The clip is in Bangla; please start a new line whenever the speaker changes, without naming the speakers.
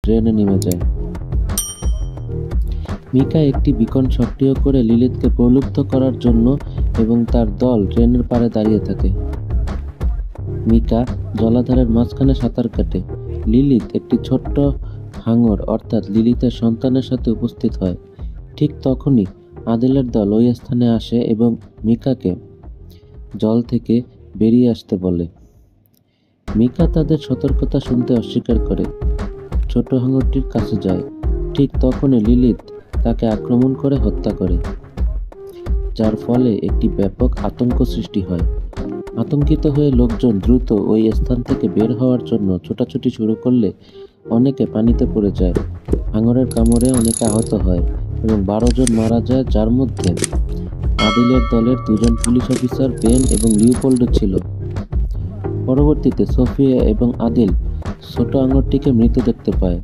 ড্রেনে নেমে যায়। মিকা একটি বিকন সক্রিয় করে লিলিথকে প্রলুব্ধ করার জন্য এবং তার দল ড্রেনের পাড়ে দাঁড়িয়ে থাকে। মিকা জলাধারের মাঝখানে সাঁতার কাটে। লিলিথ একটি ছোট্ট হাঙর অর্থাৎ লিলিথের সন্তানের সাথে উপস্থিত হয়। ঠিক তখনই আদিলের দল ওই স্থানে আসে এবং মিকাকে জল থেকে বেরিয়ে আসতে বলে। মিকা তাদের সতর্কতা শুনতে অস্বীকার করে ছোট হাঙরটির কাছে যায়। ঠিক তখনই লিলিথ তাকে আক্রমণ করে হত্যা করে, যার ফলে একটি ব্যাপক আতঙ্ক সৃষ্টি হয়। আতঙ্কিত হয়ে লোকজন দ্রুত ওই স্থান থেকে বের হওয়ার জন্য ছোটাছুটি শুরু করলে অনেকে পানিতে পড়ে যায়। হাঙরের কামড়ে অনেকে আহত হয় এবং 12 জন মারা যায়, যার মধ্যে আদিলের দলের 2 জন পুলিশ অফিসার বেন এবং লিওপোল্ডো ছিল। পরবর্তীতে সোফিয়া এবং আদিল ছোট হাঙরটিকে মৃত দেখতে পায়।